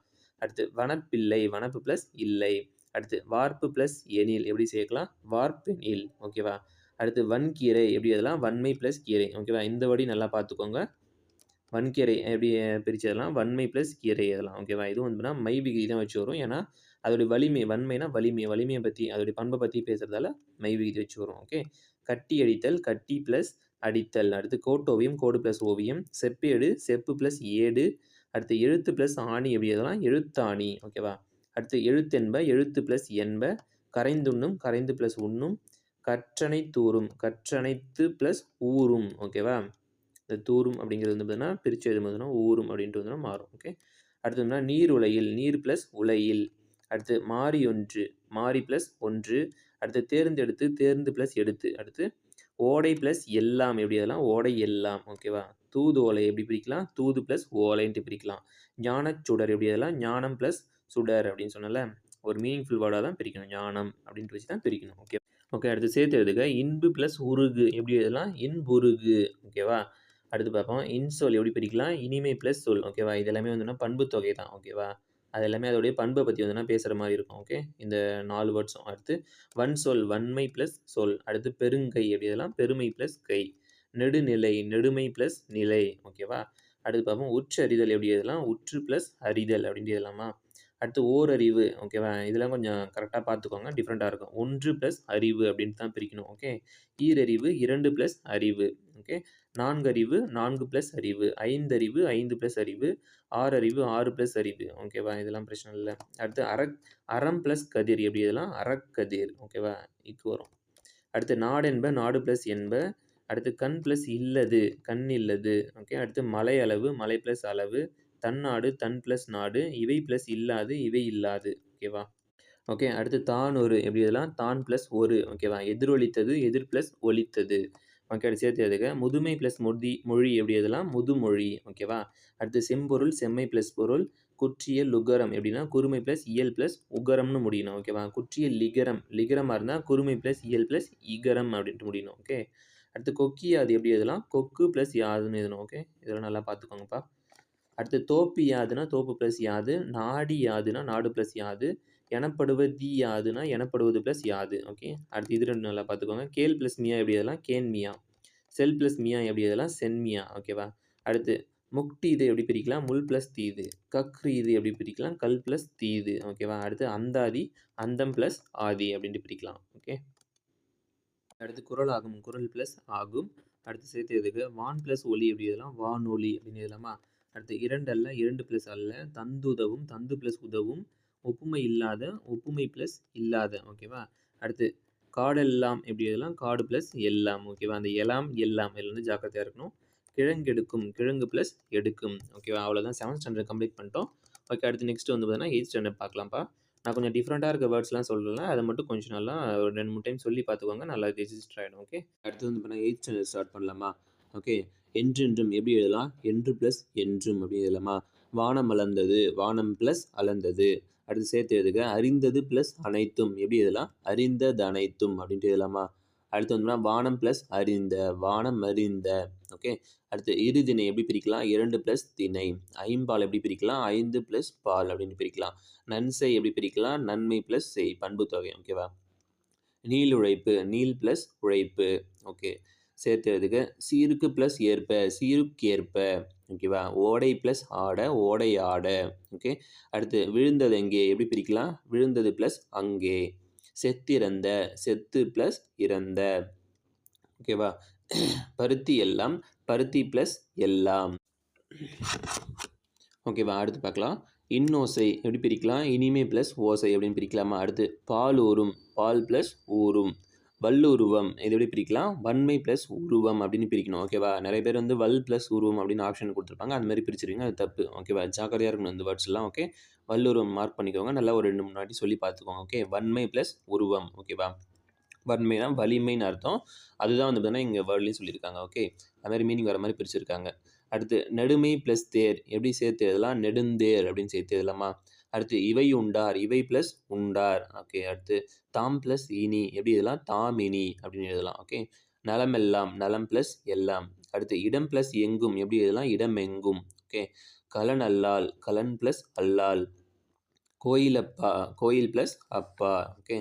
அடுத்து வனப்பில்லை. வனப்பு ப்ளஸ் இல்லை. அடுத்து வார்ப்பு ப்ளஸ் எனில் எப்படி சேர்க்கலாம்? வார்ப்பெனில். ஓகேவா? அடுத்து வன்கீரை எப்படி எழுதலாம்? வன்மை ப்ளஸ் கீரை. ஓகேவா? இந்த வடி நல்லா பார்த்துக்கோங்க. வன்கீரை எப்படி பிரித்து எழுதலாம்? வன்மை ப்ளஸ் கீரை எழுதலாம். ஓகேவா? இதுவும் வந்துன்னா மை விகுதி தான் வச்சு வரும். ஏன்னா அதோடைய வலிமை. வன்மைனா வலிமை. வலிமையை பற்றி அதோடைய பண்பை பற்றி பேசுகிறதால மை விகுதி வச்சு வரும். ஓகே. கட்டி அடித்தல். கட்டி ப்ளஸ் அடித்தல். அடுத்து கோட்டோவியம். கோடு ப்ளஸ் ஓவியம். செப்பேடு. செப்பு ப்ளஸ் ஏடு. அடுத்து எழுத்து ப்ளஸ் ஆணி எப்படி எழுதலாம்? எழுத்தாணி. ஓகேவா? அடுத்து எழுத்தென்ப. எழுத்து ப்ளஸ் என்ப. கரைந்துண்ணும். கரைந்து ப்ளஸ் உண்ணும். கற்றனை தூரும். கற்றனைத்து ப்ளஸ் ஊரும். ஓகேவா? இந்த தூரும் அப்படிங்கிறது வந்து பார்த்தீங்கன்னா பிரித்து எழுதும்போதுனா ஊரும் அப்படின்ட்டு வந்து மாறும். ஓகே. அடுத்து வந்து நீர் உலையில். நீர் ப்ளஸ் உலையில். அடுத்து மாறி ஒன்று. மாறி ப்ளஸ் ஒன்று. அடுத்து தேர்ந்தெடுத்து. தேர்ந்து ப்ளஸ் எடுத்து. அடுத்து ஓடை ப்ளஸ் எல்லாம் எப்படி எழுதலாம்? ஓடை எல்லாம். ஓகேவா? தூது ஓலை எப்படி பிரிக்கலாம்? தூது ப்ளஸ் ஓலைன்ட்டு பிரிக்கலாம். ஞானச்சுடர் எப்படி எழுதலாம்? ஞானம் ப்ளஸ் சுடர் அப்படின்னு சொன்னல ஒரு மீனிங்ஃபுல் வேர்டாக தான் பிரிக்கணும். ஞானம் அப்படின்ட்டு வச்சு தான் பிரிக்கணும். ஓகே. ஓகே. அடுத்து சேர்த்து எழுதுக. இன்பு ப்ளஸ் உருகு எப்படி எழுதலாம்? இன்புருகு. ஓகேவா? அடுத்து பார்ப்போம். இன்சொல் எப்படி பிரிக்கலாம்? இனிமை ப்ளஸ் சொல். ஓகேவா? இது எல்லாமே வந்துன்னா பண்பு தொகை தான். ஓகேவா? அது எல்லாமே அதோடைய பண்பை பற்றி வந்துன்னா பேசுகிற மாதிரி இருக்கும். ஓகே, இந்த 4 வேர்ட்ஸும். அடுத்து வன்சொல் வன்மை ப்ளஸ் சொல். அடுத்து பெருங்கை எப்படி இதெல்லாம்? பெருமை ப்ளஸ் கை. நெடுநிலை நெடுமை ப்ளஸ் நிலை. ஓகேவா? அடுத்து பார்ப்போம். உற்றறிதல் எப்படி இதெல்லாம்? உற்று ப்ளஸ் அறிதல் அப்படின்ட்டு இதெல்லாமா. அடுத்து ஓரறிவு. ஓகேவா? இதெல்லாம் கொஞ்சம் கரெக்டாக பார்த்துக்கோங்க, டிஃப்ரெண்ட்டாக இருக்கும். 1 ப்ளஸ் அறிவு அப்படின்ட்டு தான் பிரிக்கணும். ஓகே, ஈரறிவு 2 ப்ளஸ் அறிவு. ஓகே, 4 அறிவு 4 ப்ளஸ் அறிவு. 5 அறிவு 5 ப்ளஸ் அறிவு. 6 அறிவு 6 ப்ளஸ் அறிவு. ஓகேவா? இதெல்லாம் பிரச்சனை இல்லை. அடுத்து அறம் ப்ளஸ் கதிர் எப்படி இதெல்லாம்? அறக்கதிர். ஓகேவா? இக்கு வரும். அடுத்து நாடென்ப நாடு ப்ளஸ் என்ப. அடுத்து கண் ப்ளஸ் இல்லது கண் இல்லது. ஓகே, அடுத்து மலை அளவு மலை ப்ளஸ் அளவு. தன்னாடு தன் ப்ளஸ் நாடு. இவை ப்ளஸ் இல்லாது இவை இல்லாது. ஓகேவா? ஓகே, அடுத்து தான் ஒரு எப்படி இதெல்லாம்? தான் ப்ளஸ் ஒரு. ஓகேவா? எதிரொலித்தது எதிர் ப்ளஸ் ஒலித்தது. ஓகே, அடுத்து சேர்த்து எழுதுக. முதுமை ப்ளஸ் மொழி எப்படி இதெல்லாம்? முதுமொழி. ஓகேவா? அடுத்து செம்பொருள் செம்மை ப்ளஸ் பொருள். குற்றியல் லுகரம் எப்படின்னா? குறுமை ப்ளஸ் இயல் ப்ளஸ் உகரம்னு முடியணும். ஓகேவா? குற்றியல் லிகரம் லிகரமாக இருந்தால் குறுமை ப்ளஸ் இயல் ப்ளஸ் இகரம் அப்படின்ட்டு முடியணும். ஓகே, அடுத்து கொக்கியாது எப்படி இதெல்லாம்? கொக்கு ப்ளஸ் யாதுன்னு எழுதணும். ஓகே, இதெல்லாம் நல்லா பார்த்துக்கோங்கப்பா. அடுத்து தோப்பி யாதுன்னா தோப்பு ப்ளஸ் யாது. நாடி யாதுன்னா நாடு ப்ளஸ் யாது. எனப்படுவது யாதுன்னா எனப்படுவது ப்ளஸ் யாது. ஓகே, அடுத்து இது 2 நல்லா பார்த்துக்கோங்க. கேள் ப்ளஸ் மியா எப்படி இதெல்லாம்? கேன்மியா. செல் ப்ளஸ் மியா எப்படி இதெல்லாம்? சென்மியா. ஓகேவா? அடுத்து முக்டி இது எப்படி பிரிக்கலாம்? முள் ப்ளஸ் தீது. கக்ரு இது எப்படி பிரிக்கலாம்? கல் ப்ளஸ் தீது. ஓகேவா? அடுத்து அந்தாதி அந்தம் ப்ளஸ் ஆதி அப்படின்ட்டு பிரிக்கலாம். ஓகே, அடுத்து குரல் ஆகும் குரல் ப்ளஸ் ஆகும். அடுத்து சேர்த்து எதுக்கு? வான் ப்ளஸ் ஒலி எப்படி இதெல்லாம்? வானொலி அப்படின்னு இதெல்லாமா. அடுத்து 2 அல்ல 2 ப்ளஸ் அல்ல. தந்துதவும் தந்து ப்ளஸ் உதவும். ஒப்புமை இல்லாத ஒப்புமை ப்ளஸ் இல்லாத. ஓகேவா? அடுத்து காடெல்லாம் எப்படி இதெல்லாம்? காடு ப்ளஸ் எல்லாம். ஓகேவா? அந்த எல்லாம் எல்லாம் இதில் வந்து ஜாக்கிரதையாக இருக்கணும். கிழங்கெடுக்கும் கிழங்கு ப்ளஸ் எடுக்கும். ஓகேவா? அவ்வளோதான். 7th ஸ்டாண்டர்ட் கம்ப்ளீட் பண்ணிட்டோம். ஓகே, அடுத்து நெக்ஸ்ட் வந்து பார்த்தீங்கன்னா 8th ஸ்டாண்டர்ட் பார்க்கலாம்ப்பா. நான் கொஞ்சம் டிஃப்ரெண்ட்டாக இருக்க வேர்ட்ஸ்லாம் சொல்லல. அதை மட்டும் கொஞ்சம் நல்லா ஒரு 2, 3 டைம் சொல்லி பார்த்துக்கோங்க. நல்லா ரெஜிஸ்டர் ஆகிடும். ஓகே, அடுத்து வந்து பார்த்தீங்கன்னா 8th ஸ்டாண்டர்ட் ஸ்டார்ட் பண்ணலாமா? ஓகே, என்றென்றும் எப்படி எழுதலாம்? என்று ப்ளஸ் என்றும் அப்படி எழுதலாமா? வானம் அளந்தது வானம் ப்ளஸ் அளந்தது. அடுத்து சேர்த்து எழுதுக. அறிந்தது ப்ளஸ் அனைத்தும் எப்படி எழுதலாம்? அறிந்தது அனைத்தும் அப்படின்ட்டு எழுதலாமா? அடுத்து வந்து வானம் ப்ளஸ் அறிந்த வானம் அறிந்த. ஓகே, அடுத்து இருதிணை எப்படி பிரிக்கலாம்? 2 ப்ளஸ் திணை. ஐம்பால் எப்படி பிரிக்கலாம்? 5 ப்ளஸ் பால் அப்படின்னு பிரிக்கலாம். நன்செய் எப்படி பிரிக்கலாம்? நன்மை ப்ளஸ் செய் பண்பு தொகை. ஓகேவா? நீள் உழைப்பு நீள் ப்ளஸ் உழைப்பு. ஓகே, சேர்த்து எழுதுக. சீருக்கு ப்ளஸ் ஏற்ப சீருக்கேற்ப. ஓகேவா? ஓடை ப்ளஸ் ஆட ஓடை ஆட. ஓகே, அடுத்து விழுந்தது எங்கே எப்படி பிரிக்கலாம்? விழுந்தது ப்ளஸ் அங்கே. செத்திறந்த செத்து ப்ளஸ் இறந்த. ஓகேவா? பருத்தி எல்லாம் பருத்தி ப்ளஸ் எல்லாம். ஓகேவா? அடுத்து பார்க்கலாம். இன்னோசை எப்படி பிரிக்கலாம்? இனிமை ப்ளஸ் ஓசை அப்படின்னு பிரிக்கலாமா? அடுத்து பால் ஊறும் பால் ப்ளஸ் ஊறும். வல்லுருவம் இது எப்படி பிரிக்கலாம்? வன்மை ப்ளஸ் உருவம் அப்படின்னு பிரிக்கணும். ஓகேவா? நிறைய பேர் வந்து வல் ப்ளஸ் உருவம் அப்படின்னு ஆப்ஷன் கொடுத்துருப்பாங்க. அந்த மாதிரி பிரிச்சிருக்கீங்க, அது தப்பு. ஓகேவா? ஜாக்கிரதையாக இருக்கணும் இந்த வேர்ட்ஸ்லாம். ஓகே, வல்லுருவம் மார்க் பண்ணிக்கோங்க. நல்லா ஒரு 2, 3 வாட்டி சொல்லி பார்த்துக்கோங்க. ஓகே, வன்மை ப்ளஸ் உருவம். ஓகேவா? வன்மைனா வலிமைன்னு அர்த்தம். அதுதான் வந்து பார்த்தீங்கன்னா இங்கே வேர்ட்லேயும் சொல்லியிருக்காங்க. ஓகே, அது மாதிரி மீனிங் வர மாதிரி பிரிச்சிருக்காங்க. அடுத்து நெடுமை ப்ளஸ் தேர் எப்படி சேர்த்து எழுதலாம்? நெடுந்தேர் அப்படின்னு சேர்த்து எழுதலாமா? அடுத்து இவை உண்டார் இவை ப்ளஸ் உண்டார். ஓகே, அடுத்து தாம் ப்ளஸ் இனி எப்படி எழுதலாம்? தாமினி அப்படின்னு எழுதலாம். ஓகே, நலமெல்லாம் நலம் ப்ளஸ் எல்லாம். அடுத்து இடம் ப்ளஸ் எங்கும் எப்படி எழுதலாம்? இடமெங்கும். ஓகே, கலன் அல்லால் கலன் ப்ளஸ் அல்லால். கோயிலப்பா கோயில் ப்ளஸ் அப்பா. ஓகே,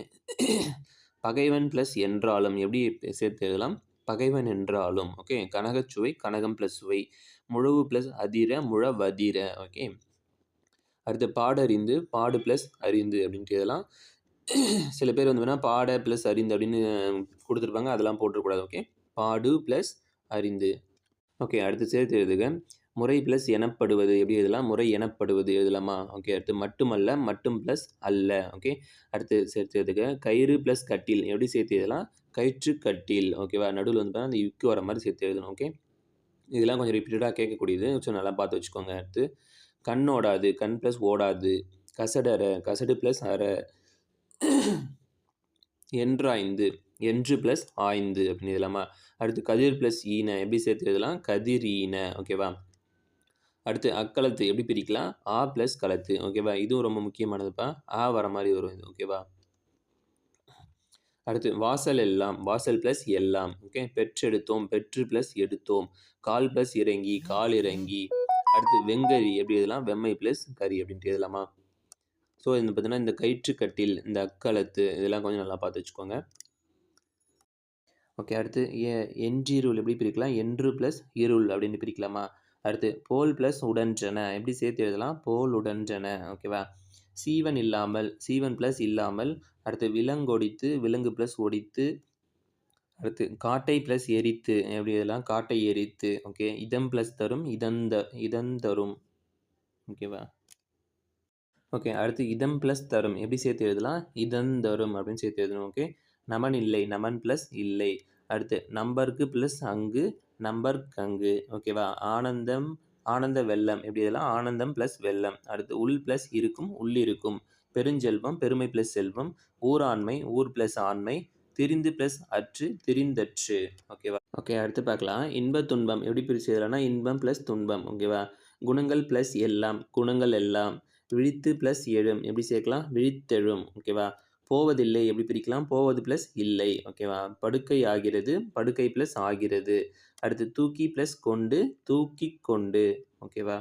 பகைவன் ப்ளஸ் என்றாலும் எப்படி சேர்த்து எழுதலாம்? பகைவன் என்றாலும். ஓகே, கனகச்சுவை கனகம் ப்ளஸ் சுவை. முழவு ப்ளஸ் அதிர முழவதிர. ஓகே, அடுத்து பாடறிந்து பாடு ப்ளஸ் அறிந்து அப்படின்ட்டு எழுதலாம். சில பேர் வந்து வேணால் பாட ப்ளஸ் அறிந்து அப்படின்னு கொடுத்துருப்பாங்க, அதெல்லாம் போட்டுருக்கூடாது. ஓகே, பாடு ப்ளஸ் அறிந்து. ஓகே, அடுத்து சேர்த்து எழுதுக. முறை ப்ளஸ் எனப்படுவது எப்படி எழுதலாம்? முறை எனப்படுவது எழுதலாமா? ஓகே, அடுத்து மட்டுமல்ல மட்டும் ப்ளஸ் அல்ல. ஓகே, அடுத்து சேர்த்து எழுதுக. கயிறு ப்ளஸ் கட்டில் எப்படி சேர்த்து எழுதலாம்? கயிற்று கட்டில். ஓகேவா? நடுவில் வந்து அந்த இக்கு வர மாதிரி சேர்த்து எழுதணும். ஓகே, இதெல்லாம் கொஞ்சம் ரிப்பீட்டடாக கேட்கக்கூடியது, ஸோ நல்லா பார்த்து வச்சுக்கோங்க. அடுத்து கண்ணோடாது கண் ப்ளஸ் ஓடாது. கசடற கசடு ப்ளஸ் அற. என்றாய்ந்து என்று ப்ளஸ் ஆய்ந்து அப்படின்னு எழுதலாமா? அடுத்து கதிர் ப்ளஸ் ஈன எப்படி சேர்த்து எழுதலாம்? கதிர் ஈன. ஓகேவா? அடுத்து அக்களத்து எப்படி பிரிக்கலாம்? ஆ ப்ளஸ் களத்து. ஓகேவா? இதுவும் ரொம்ப முக்கியமானதுப்பா. ஆ வர மாதிரி வரும் இது. ஓகேவா? அடுத்து வாசல் எல்லாம், வாசல் ப்ளஸ் எல்லாம். ஓகே. பெற்றெடுத்தோம், பெற்று ப்ளஸ் எடுத்தோம். கால் ப்ளஸ் இறங்கி, கால் இறங்கி. அடுத்து வெங்கரி எப்படி எழுதலாம்? வெம்மை ப்ளஸ் கரி அப்படின்ட்டு எழுதலாமா? ஸோ இது பார்த்தீங்கன்னா, இந்த கயிற்றுக்கட்டில், இந்த அக்களத்து இதெல்லாம் கொஞ்சம் நல்லா பார்த்து வச்சுக்கோங்க. ஓகே. அடுத்து என்றீருள் எப்படி பிரிக்கலாம்? என்று ப்ளஸ் இருள் அப்படின்னு பிரிக்கலாமா? அடுத்து போல் ப்ளஸ் உடன்றன எப்படி சேர்த்து எழுதலாம்? போல் உடன்றன. ஓகேவா? சீவன் இல்லாமல், சீவன் ப்ளஸ் இல்லாமல். அடுத்து விலங்கொடித்து, விலங்கு ப்ளஸ் ஒடித்து. அடுத்து காட்டை ப்ளஸ் எரித்து எப்படி எழுதலாம்? காட்டை எரித்து. ஓகே. இதம் ப்ளஸ் தரும், இதந்தரும். ஓகேவா? ஓகே. அடுத்து இதம் ப்ளஸ் தரும் எப்படி சேர்த்து எழுதலாம்? இதந்தரும் அப்படின்னு சேர்த்து எழுதணும். ஓகே. நமன் இல்லை, நமன் ப்ளஸ் இல்லை. அடுத்து நம்பருக்கு ப்ளஸ் அங்கு, நம்பர்க்கங்கு. ஓகேவா? ஆனந்தம், ஆனந்த வெள்ளம் எப்படி எழுதலாம்? ஆனந்தம் ப்ளஸ் வெள்ளம். அடுத்து உள் ப்ளஸ் இருக்கும், உள்ளிருக்கும். பெருஞ்செல்வம், பெருமை ப்ளஸ் செல்வம். ஊராண்மை, ஊர் ப்ளஸ் ஆண்மை. திரிந்து ப்ளஸ் அற்று, திரிந்தற்று. ஓகேவா? ஓகே. அடுத்து பார்க்கலாம். இன்ப துன்பம் எப்படி பிரித்து எழுதலாம்னா இன்பம் ப்ளஸ் துன்பம். ஓகேவா? குணங்கள் ப்ளஸ் எல்லாம், குணங்கள் எல்லாம். விழித்து ப்ளஸ் எழும் எப்படி சேர்க்கலாம்? விழித்தெழும். ஓகேவா? போவதில்லை எப்படி பிரிக்கலாம்? போவது ப்ளஸ் இல்லை. ஓகேவா? படுக்கை ஆகிறது, படுக்கை ப்ளஸ் ஆகிறது. அடுத்து தூக்கி ப்ளஸ் கொண்டு, தூக்கி கொண்டு. ஓகேவா?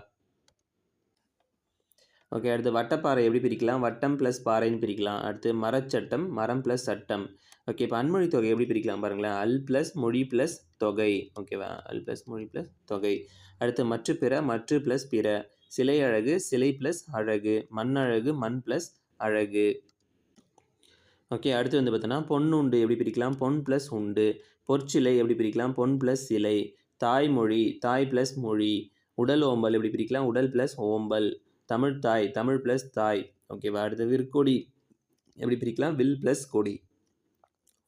ஓகே. அடுத்து வட்டப்பாறை எப்படி பிரிக்கலாம்? வட்டம் ப்ளஸ் பாறைன்னு பிரிக்கலாம். அடுத்து மரச்சட்டம், மரம் ப்ளஸ் சட்டம். ஓகே. இப்போ அன்மொழி தொகை எப்படி பிரிக்கலாம் பாருங்களேன். அல் ப்ளஸ் மொழி ப்ளஸ் தொகை. ஓகேவா? அல் ப்ளஸ் மொழி ப்ளஸ் தொகை. அடுத்து மற்று பிற, மற்று ப்ளஸ் பிற. சிலை அழகு, சிலை ப்ளஸ் அழகு. மண் அழகு, மண் ப்ளஸ் அழகு. ஓகே. அடுத்து வந்து பார்த்தோன்னா பொன்னுண்டு எப்படி பிரிக்கலாம்? பொன் ப்ளஸ் உண்டு. பொற்சிலை எப்படி பிரிக்கலாம்? பொன் ப்ளஸ் சிலை. தாய்மொழி, தாய் ப்ளஸ் மொழி. உடல் ஓம்பல் எப்படி பிரிக்கலாம்? உடல் ப்ளஸ் ஓம்பல். தமிழ் தாய், தமிழ் ப்ளஸ் தாய். ஓகேவா? அடுத்து விற்கொடி எப்படி பிரிக்கலாம்? வில் ப்ளஸ் கொடி.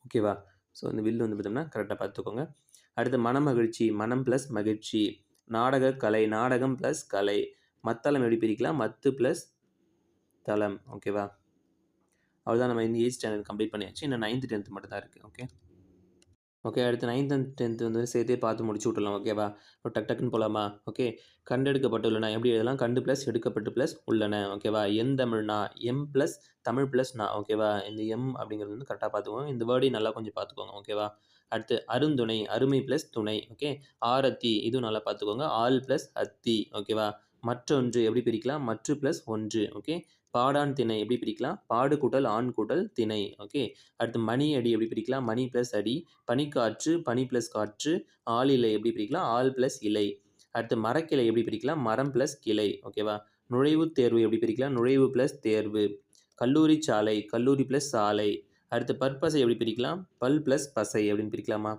ஓகேவா? ஸோ இந்த வில் வந்து பார்த்தோம்னா கரெக்டாக பார்த்துக்கோங்க. அடுத்து மனமகிழ்ச்சி, மனம் ப்ளஸ் மகிழ்ச்சி. நாடக கலை, நாடகம் ப்ளஸ் கலை. மத்தளம் எப்படி பிரிக்கலாம்? மத்து ப்ளஸ் தளம். ஓகேவா? அவ்வளோதான். நம்ம இந்த 8th ஸ்டாண்டர்ட் கம்ப்ளீட் பண்ணியாச்சு. இன்னும் 9th 10th மட்டும் தான் இருக்குது. ஓகே. ஓகே. அடுத்து 9th அண்ட் 10th வந்து சேர்த்தே பார்த்து முடிச்சு விட்டுடலாம். ஓகேவா? டக் டக்குன்னு போகலாமா? ஓகே. கண்டெடுக்கப்பட்டுள்ளன எப்படி எழுதலாம்? கண்டு ப்ளஸ் எடுக்கப்பட்டு ப்ளஸ் உள்ளன. ஓகேவா? எந்தமிழ்னா, எம் ப்ளஸ் தமிழ் ப்ளஸ் நா. ஓகேவா? இந்த எம் அப்படிங்கிறது வந்து கரெக்டாக பார்த்துக்கோங்க. இந்த வேர்டையும் நல்லா கொஞ்சம் பார்த்துக்கோங்க. ஓகேவா? அடுத்து அருந்துணை, அருமை ப்ளஸ் துணை. ஓகே. ஆரத்தி இதுவும் நல்லா பார்த்துக்கோங்க. ஆள் ப்ளஸ் அத்தி. ஓகேவா? மற்றொன்று எப்படி பிரிக்கலாம்? மற்று ப்ளஸ் ஒன்று. ஓகே. பாடான் திணை எப்படி பிரிக்கலாம்? பாடு கூட்டல் ஆண் கூட்டல் திணை. ஓகே. அடுத்து மணி அடி எப்படி பிரிக்கலாம்? மணி ப்ளஸ் அடி. பனிக்காற்று, பனி ப்ளஸ் காற்று. ஆளிலை எப்படி பிரிக்கலாம்? ஆள் ப்ளஸ் இலை. அடுத்து மரக்கிளை எப்படி பிரிக்கலாம்? மரம் ப்ளஸ் கிளை. ஓகேவா? நுழைவுத் தேர்வு எப்படி பிரிக்கலாம்? நுழைவு ப்ளஸ் தேர்வு. கல்லூரி சாலை, கல்லூரி ப்ளஸ் சாலை. அடுத்து பற்பசை எப்படி பிரிக்கலாம்? பல் ப்ளஸ் பசை அப்படின்னு பிரிக்கலாமா?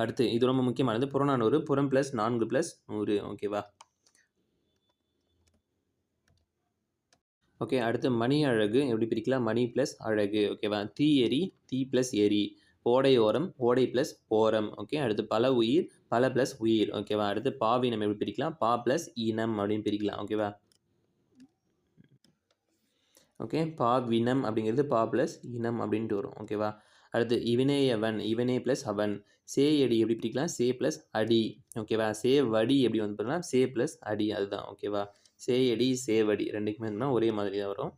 அடுத்து இது ரொம்ப முக்கியமானது. புறநானூறு, புறம் ப்ளஸ் 4 ப்ளஸ் 100. ஓகேவா? ஓகே. அடுத்து மணி அழகு எப்படி பிரிக்கலாம்? மணி ப்ளஸ் அழகு. ஓகேவா? தீ எரி, தீ ப்ளஸ் எரி. ஓடையோரம், ஓடை ப்ளஸ் ஓரம். ஓகே. அடுத்து பல உயிர், பல ப்ளஸ் உயிர். ஓகேவா? அடுத்து பாவினம் எப்படி பிரிக்கலாம்? பா ப்ளஸ் இனம் அப்படின்னு பிரிக்கலாம். ஓகேவா? ஓகே. பாவினம் அப்படிங்கிறது பா ப்ளஸ் இனம் அப்படின்ட்டு வரும். ஓகேவா? அடுத்து இவனேயவன், இவனே ப்ளஸ் அவன். சேயடி எப்படி பிரிக்கலாம்? சே ப்ளஸ் அடி. ஓகேவா? சேவடி எப்படி வந்து பார்த்தீங்கன்னா சே ப்ளஸ் அடி அதுதான். ஓகேவா? சேயடி, சேவடி ரெண்டுக்குமே இருந்தால் ஒரே மாதிரி தான் வரும்.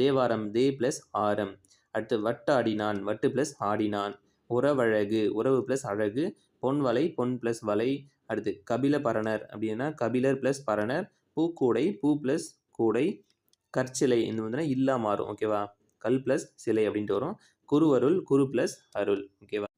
தேவாரம், தே ப்ளஸ் ஆரம். அடுத்து வட்டாடினான், வட்டு ப்ளஸ் ஆடினான். உறவழகு, உறவு ப்ளஸ் அழகு. பொன்வலை, பொன் ப்ளஸ் வலை. அடுத்து கபில பரணர் அப்படின்னா கபிலர் ப்ளஸ் பரணர். பூக்கூடை, பூ ப்ளஸ் கூடை. கற்சிலை இது வந்து இல்லா மாறும். ஓகேவா? கல் ப்ளஸ் சிலை அப்படின்ட்டு வரும். குருவருள், குரு ப்ளஸ் அருள். ஓகேவா?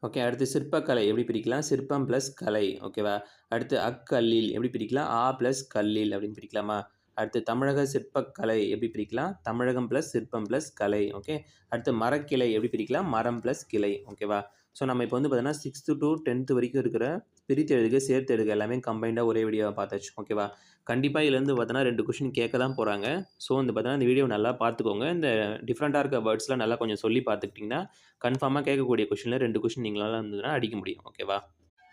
ஓகே. அடுத்து சிற்பக்கலை எப்படி பிரிக்கலாம்? சிற்பம் ப்ளஸ் கலை. ஓகேவா? அடுத்து அக்கல்லில் எப்படி பிரிக்கலாம்? ஆ ப்ளஸ் கல்லில் அப்படின்னு பிரிக்கலாமா? அடுத்து தமிழக சிற்பக்கலை எப்படி பிரிக்கலாம்? தமிழகம் ப்ளஸ் சிற்பம் ப்ளஸ் கலை. ஓகே. அடுத்து மரக்கிளை எப்படி பிரிக்கலாம்? மரம் ப்ளஸ் கிளை. ஓகேவா? ஸோ நம்ம இப்போ வந்து பார்த்தீங்கன்னா 6th to 10th வரைக்கும் இருக்கிற பிரித்து எழுதுக, சேர்த்து எழுதுக எல்லாமே கம்பைண்டாக ஒரே வீடியோவாக பார்த்தாச்சு. ஓகேவா? கண்டிப்பாக இதுலேருந்து பார்த்தோன்னா 2 கொஷின் கேட்க தான் போகிறாங்க. ஸோ வந்து பார்த்தீங்கன்னா இந்த வீடியோ நல்லா பார்த்துக்கோங்க. இந்த டிஃப்ரெண்ட்டாக இருக்க வேர்ட்ஸ்லாம் நல்லா கொஞ்சம் சொல்லி பார்த்துக்கிட்டிங்கன்னா கன்ஃபார்மாக கேட்கக்கூடிய கொஷினில் 2 கொஷின் நீங்களால இருந்ததுன்னா அடிக்க முடியும். ஓகேவா?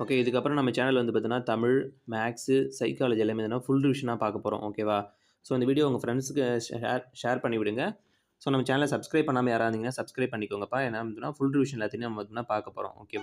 ஓகே. இதுக்கப்புறம் நம்ம சேனல் வந்து பார்த்தீங்கன்னா தமிழ், மேக்ஸு, சைக்காலஜி எல்லாமே எதுனா ஃபுல் ரிவிஷனாக பார்க்க போகிறோம். ஓகேவா? ஸோ இந்த வீடியோ உங்கள் ஃப்ரெண்ட்ஸுக்கு ஷேர் பண்ணி விடுங்க. ஸோ நம்ம சேனலை சப்ஸ்கிரைப் பண்ணாமல் யாராவது இருந்தீங்கன்னா சப்ஸ்கிரைப் பண்ணிக்கோங்கப்பா. ஏன்னா ஃபுல் ரிவிஷன் எல்லாத்தையும் நம்ம பார்க்க போகிறோம். ஓகே.